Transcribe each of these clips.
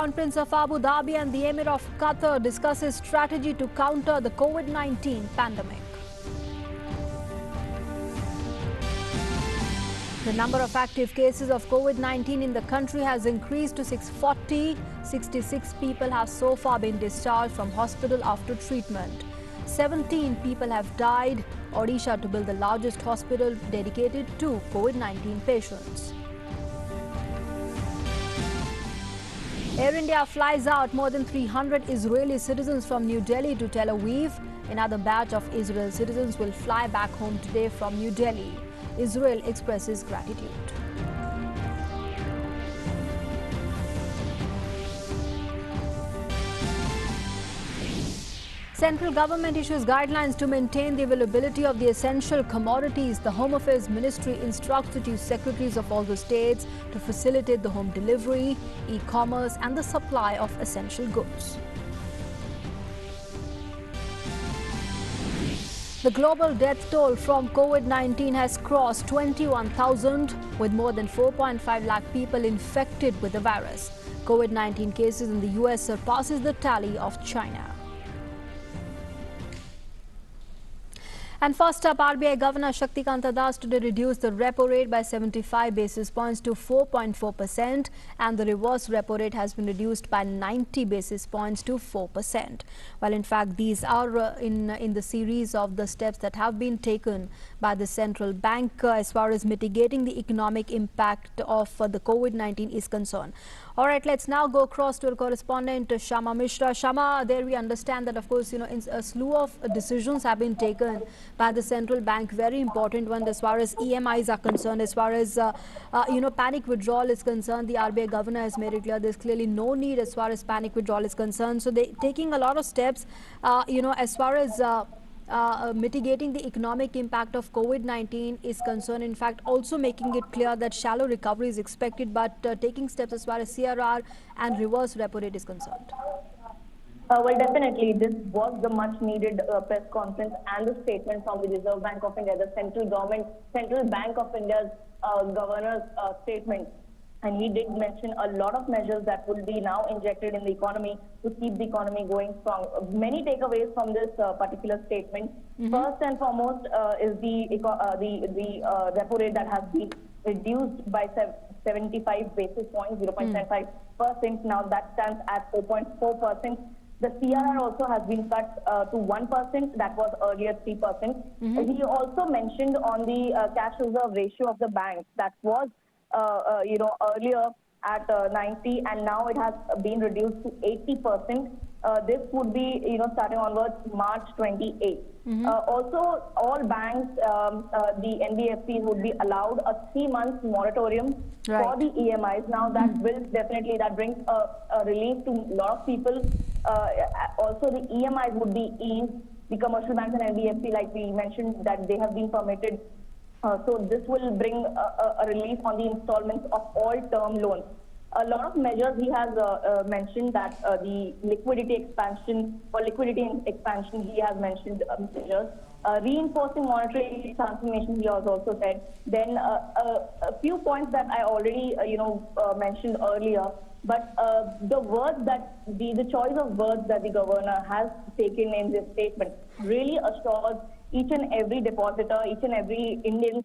Crown Prince of Abu Dhabi and the Emir of Qatar discusses strategy to counter the COVID-19 pandemic. The number of active cases of COVID-19 in the country has increased to 640. 66 people have so far been discharged from hospital after treatment. 17 people have died. Odisha to build the largest hospital dedicated to COVID-19 patients. Air India flies out more than 300 Israeli citizens from New Delhi to Tel Aviv. Another batch of Israel citizens will fly back home today from New Delhi. Israel expresses gratitude. Central government issues guidelines to maintain the availability of the essential commodities. The Home Affairs Ministry instructs the chief secretaries of all the states to facilitate the home delivery, e-commerce and the supply of essential goods. The global death toll from COVID-19 has crossed 21,000, with more than 4.5 lakh people infected with the virus. COVID-19 cases in the US surpasses the tally of China. And first up, RBI Governor Shaktikanta Das today reduced the repo rate by 75 basis points to 4.4%, and the reverse repo rate has been reduced by 90 basis points to 4%. Well, in fact, these are in the series of the steps that have been taken by the central bank as far as mitigating the economic impact of the COVID-19 is concerned. All right, let's now go across to our correspondent Shama Mishra. Shama, there we understand that, of course, a slew of decisions have been taken by the central bank, very important one as far as EMIs are concerned, as far as panic withdrawal is concerned. The RBI governor has made it clear there's clearly no need as far as panic withdrawal is concerned. So they're taking a lot of steps, as far as mitigating the economic impact of COVID-19 is concerned. In fact, also making it clear that shallow recovery is expected, but taking steps as far as CRR and reverse repo rate is concerned. Well, definitely, this was the much-needed press conference and the statement from the Reserve Bank of India, the Central Bank of India's governor's statement. And he did mention a lot of measures that will be now injected in the economy to keep the economy going strong. Many takeaways from this particular statement. First and foremost is the repo rate that has been reduced by 75 basis points, 0.75%. Now that stands at 4.4%. The CRR also has been cut to 1%. That was earlier 3%. He also mentioned on the cash reserve ratio of the banks that was earlier at 90, and now it has been reduced to 80%. This would be, starting onwards March 28. Also, all banks, the NBFCs would be allowed a 3-month moratorium for the EMIs. Now that that brings a relief to a lot of people. Also, the EMIs would be eased. The commercial banks and NBFC, like we mentioned, that they have been permitted. So this will bring a relief on the installments of all term loans. A lot of measures he has mentioned, that the liquidity expansion he has mentioned measures. Reinforcing monetary transformation he has also said. Then a few points that I already mentioned earlier. But the words that the choice of words that the governor has taken in this statement really assures each and every depositor, each and every Indian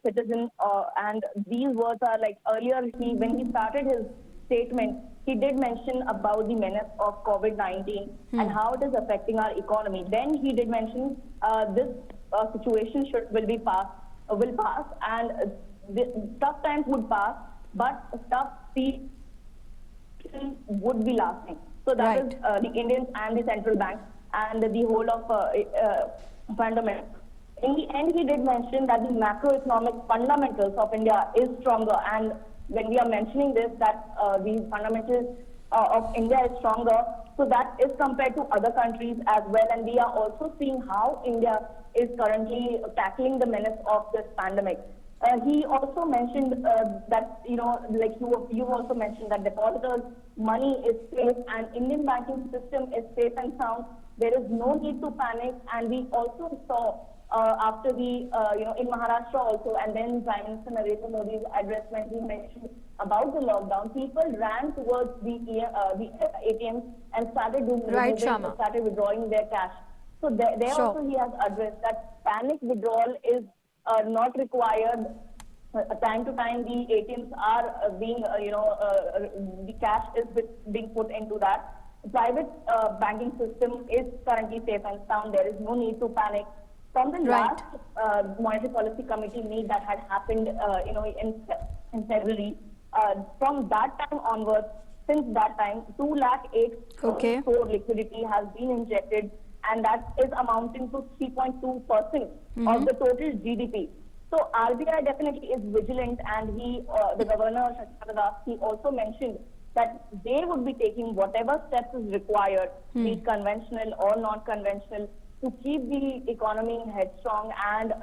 citizen, and these words are like earlier when he started his statement, he did mention about the menace of COVID-19 and how it is affecting our economy. Then he did mention this situation will pass, and tough times would pass, but tough speed would be lasting. So that is the Indians and the central bank and the whole of fundamentals. In the end, he did mention that the macroeconomic fundamentals of India is stronger, and when we are mentioning this, that the fundamentals of India is stronger, so that is compared to other countries as well. And we are also seeing how India is currently tackling the menace of this pandemic. He also mentioned that, like you also mentioned, that depositors' money is safe and Indian banking system is safe and sound. There is no need to panic. And we also saw after the, in Maharashtra also, and then Prime Minister Narendra Modi's address when he mentioned about the lockdown, people ran towards the ATMs and Right, Shama. started withdrawing their cash. So there Sure. also he has addressed that panic withdrawal is not required. Time to time, the ATMs are being, the cash is being put into that. The private banking system is currently safe and sound. There is no need to panic. From the Right. last Monetary Policy Committee meet that had happened, in February, from that time onwards, since that time, 208,000 Okay. crore liquidity has been injected, and that is amounting to 3.2% of the total GDP. So RBI definitely is vigilant, and the governor, Shaktikanta Das, he also mentioned that they would be taking whatever steps is required, be it conventional or non-conventional, to keep the economy headstrong. And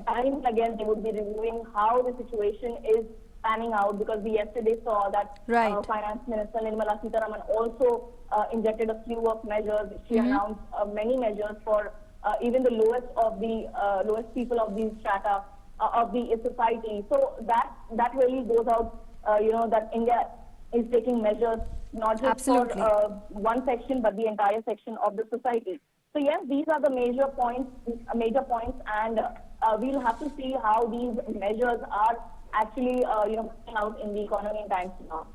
time and again they would be reviewing how the situation is panning out, because we yesterday saw that Right. Finance Minister Nirmala Sitharaman also injected a slew of measures. She announced many measures for even the lowest people of the strata of the society. So that really goes out, that India is taking measures not just Absolutely. for one section but the entire section of the society. So yes, these are the major points, and we'll have to see how these measures are actually, playing out in the economy in times to come.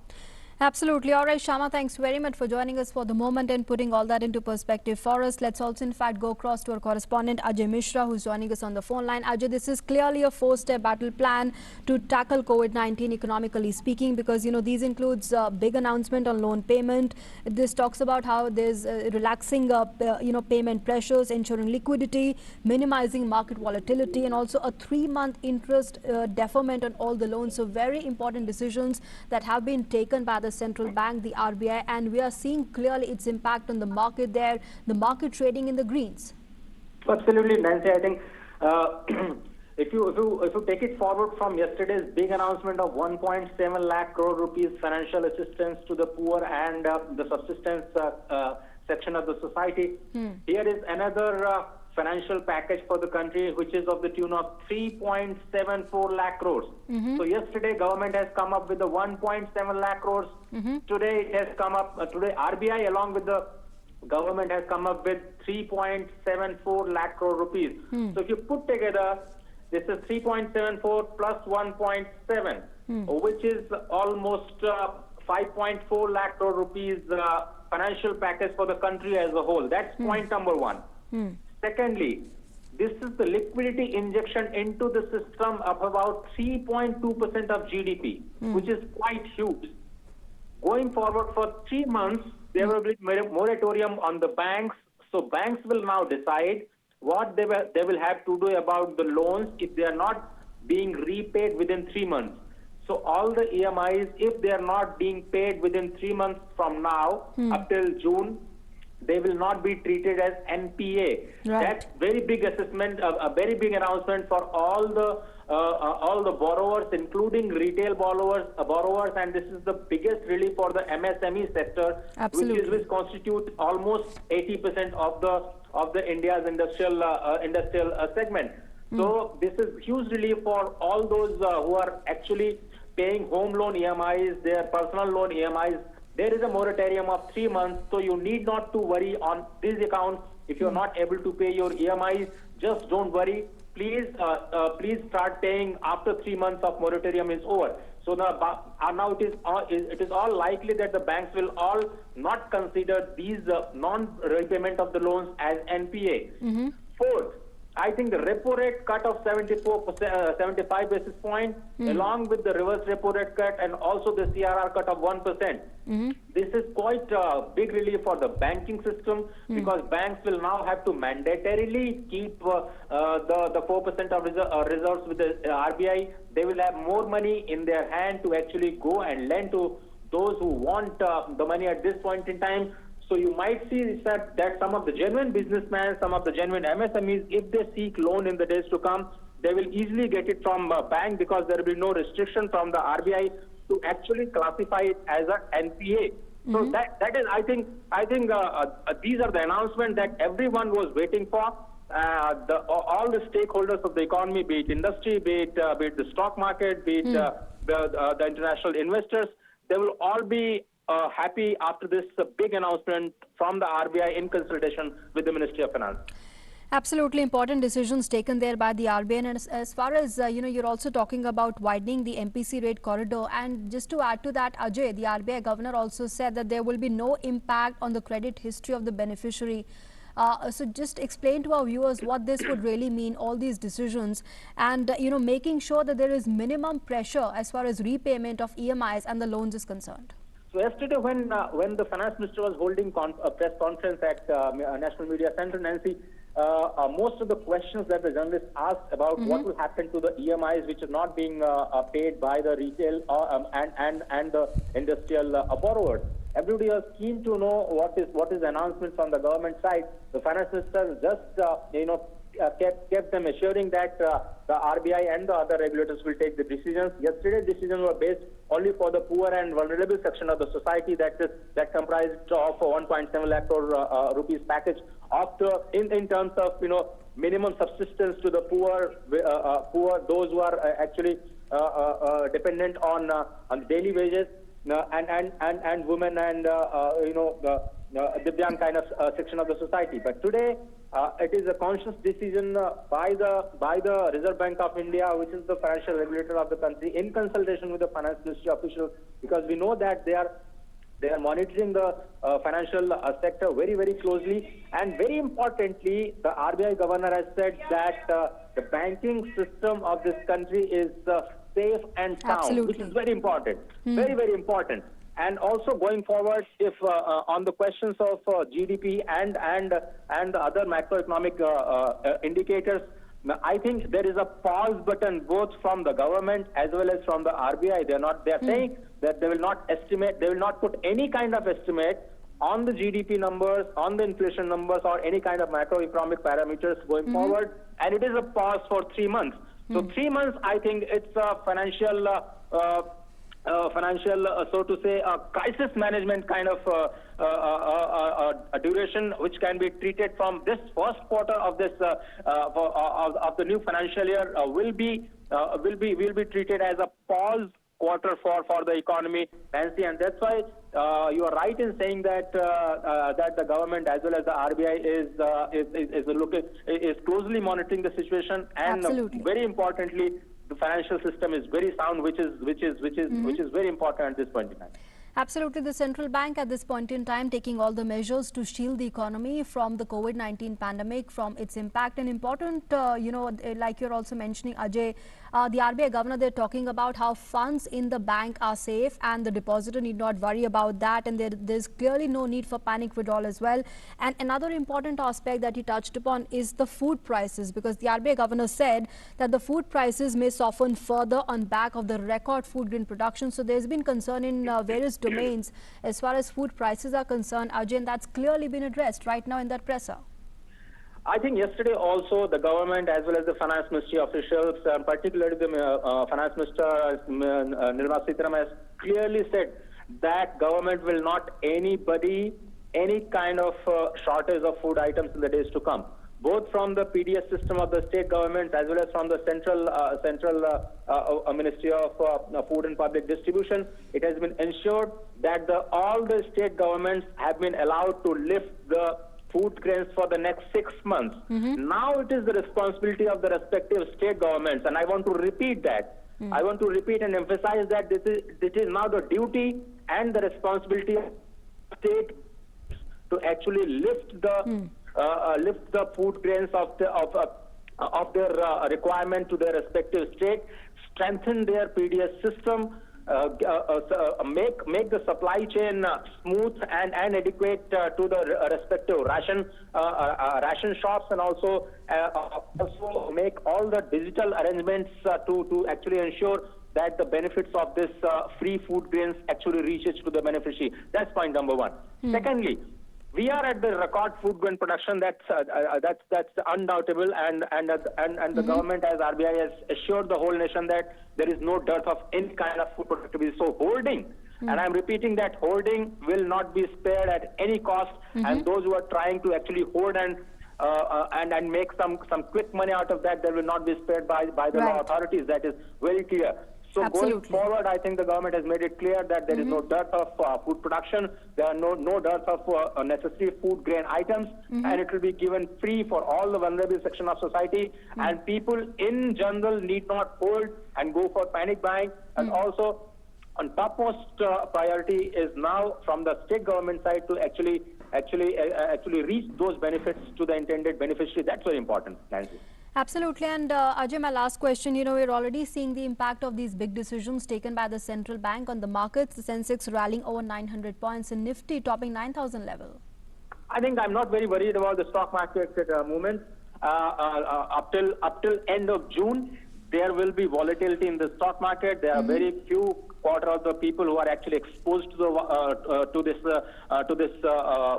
Absolutely. All right, Shama, thanks very much for joining us for the moment and putting all that into perspective for us. Let's also, in fact, go across to our correspondent, Ajay Mishra, who's joining us on the phone line. Ajay, this is clearly a four-step battle plan to tackle COVID-19 economically speaking, because, these includes a big announcement on loan payment. This talks about how there's relaxing, payment pressures, ensuring liquidity, minimizing market volatility, and also a 3-month interest deferment on all the loans. So very important decisions that have been taken by the central bank, the RBI, and we are seeing clearly its impact on the market there, the market trading in the greens. Absolutely, Nancy. I think if you take it forward from yesterday's big announcement of 1.7 lakh crore rupees financial assistance to the poor and the subsistence section of the society, here is another financial package for the country, which is of the tune of 3.74 lakh crores. So yesterday, government has come up with the 1.7 lakh crores. Today, it has come up. Today, RBI along with the government has come up with 3.74 lakh crore rupees. So if you put together, this is 3.74 plus 1.7, which is almost 5.4 lakh crore rupees financial package for the country as a whole. That's point number one. Secondly, this is the liquidity injection into the system of about 3.2% of GDP, which is quite huge. Going forward for 3 months, there will be moratorium on the banks. So banks will now decide what they will have to do about the loans if they are not being repaid within 3 months. So all the EMIs, if they are not being paid within 3 months from now up till June, they will not be treated as NPA. Right. That's very big assessment, a very big announcement for all the borrowers, including retail borrowers, and this is the biggest relief for the MSME sector, Absolutely. which constitute almost 80% of the India's industrial segment. So this is huge relief for all those who are actually paying home loan EMIs, their personal loan EMIs. There is a moratorium of 3 months, so you need not to worry on these accounts. If you're not able to pay your EMIs, just don't worry. Please start paying after 3 months of moratorium is over. So now it is all likely that the banks will all not consider these non-repayment of the loans as NPA. Fourth, I think the repo rate cut of 75 basis points, along with the reverse repo rate cut and also the CRR cut of 1%. This is quite a big relief for the banking system, because banks will now have to mandatorily keep the 4% of reserves with the RBI. They will have more money in their hand to actually go and lend to those who want the money at this point in time. So you might see that some of the genuine businessmen, some of the genuine MSMEs, if they seek loan in the days to come, they will easily get it from a bank, because there will be no restriction from the RBI to actually classify it as an NPA. So that is, I think these are the announcements that everyone was waiting for. all the stakeholders of the economy, be it industry, be it the stock market, be it the international investors, they will all be happy after this big announcement from the RBI in consultation with the Ministry of Finance. Absolutely important decisions taken there by the RBI. And as far as, you're also talking about widening the MPC rate corridor. And just to add to that, Ajay, the RBI governor also said that there will be no impact on the credit history of the beneficiary. So just explain to our viewers what this would really mean, all these decisions, and, making sure that there is minimum pressure as far as repayment of EMIs and the loans is concerned. So yesterday when the finance minister was holding a press conference at National Media Center, Nancy, most of the questions that the journalists asked about what will happen to the EMIs which are not being paid by the retail and the industrial borrowers. Everybody was keen to know what is the announcement from the government side. The finance minister just kept them assuring that the RBI and the other regulators will take the decisions. Yesterday's decisions were based only for the poor and vulnerable section of the society that comprised of 1.7 lakh crore rupees package in terms of minimum subsistence to the poor, those who are actually dependent on daily wages, and women and the Divyang kind of section of the society. But today, it is a conscious decision by the Reserve Bank of India, which is the financial regulator of the country, in consultation with the finance ministry officials, because we know that they are monitoring the financial sector very, very closely. And very importantly, the RBI governor has said that the banking system of this country is safe and sound, Absolutely. which is very important, very, very important. And also going forward, if on the questions of GDP and the other macroeconomic indicators, I think there is a pause button both from the government as well as from the RBI. They are saying that they will not put any kind of estimate on the GDP numbers, on the inflation numbers, or any kind of macroeconomic parameters going forward. And it is a pause for 3 months. So 3 months, I think it's a financial, so to say, crisis management kind of a duration, which can be treated from this first quarter of this of the new financial year will be treated as a pause quarter for the economy, Nancy, and that's why you are right in saying that that the government as well as the RBI is closely monitoring the situation, and very importantly, the financial system is very sound, which is very important at this point in time. Absolutely. The central bank at this point in time taking all the measures to shield the economy from the COVID-19 pandemic, from its impact. And important, like you're also mentioning, Ajay, the RBI governor, they're talking about how funds in the bank are safe and the depositor need not worry about that. And there's clearly no need for panic withdrawal as well. And another important aspect that he touched upon is the food prices, because the RBI governor said that the food prices may soften further on back of the record food grain production. So there's been concern in various domains as far as food prices are concerned, Ajay, and that's clearly been addressed right now in that presser. I think yesterday also the government as well as the finance ministry officials, particularly the finance minister Nirmala Sitharaman, has clearly said that government will not any kind of shortage of food items in the days to come, both from the PDS system of the state governments as well as from the central Ministry of Food and Public Distribution. It has been ensured that all the state governments have been allowed to lift the food grains for the next 6 months. Now it is the responsibility of the respective state governments, and I want to repeat that. I want to repeat and emphasize that this is now the duty and the responsibility of state to actually lift the food grains of their requirement to their respective state, strengthen their PDS system, make the supply chain smooth and adequate to the respective ration shops, and also make all the digital arrangements to actually ensure that the benefits of this free food grains actually reaches to the beneficiary. That's point number one. Secondly, we are at the record food grain production. That's undoubtable, and the government, as RBI, has assured the whole nation that there is no dearth of any kind of food productivity. So hoarding, and I'm repeating that hoarding will not be spared at any cost, and those who are trying to actually hoard and and make some quick money out of that, they will not be spared by the law authorities. That is very clear. So Absolutely. going forward, I think the government has made it clear that there is no dearth of food production, there are no dearth of necessary food grain items, and it will be given free for all the vulnerable section of society, and people in general need not hold and go for panic buying. And also, on topmost priority is now from the state government side to actually reach those benefits to the intended beneficiary. That's very important, Nancy. Absolutely. And Ajay, my last question, we're already seeing the impact of these big decisions taken by the central bank on the markets, the Sensex rallying over 900 points and Nifty topping 9,000 level. I think I'm not very worried about the stock market movement. Up till end of June, there will be volatility in the stock market. There are very few quarter of the people who are actually exposed to this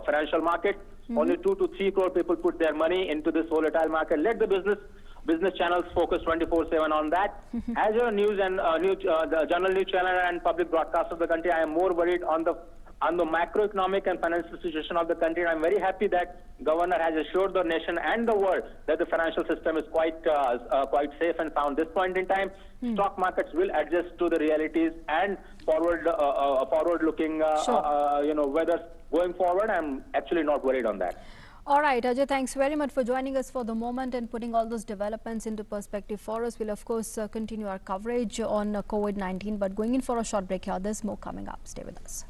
financial market. Only 2 to 3 crore people put their money into this volatile market. Let the business channels focus 24/7 on that. As a news and the general news channel and public broadcaster of the country, I am more worried on the macroeconomic and financial situation of the country. And I'm very happy that governor has assured the nation and the world that the financial system is quite safe and sound. This point in time, stock markets will adjust to the realities and forward-looking weather going forward. I'm actually not worried on that. All right, Ajay, thanks very much for joining us for the moment and putting all those developments into perspective for us. We'll, of course, continue our coverage on COVID-19, but going in for a short break here. There's more coming up. Stay with us.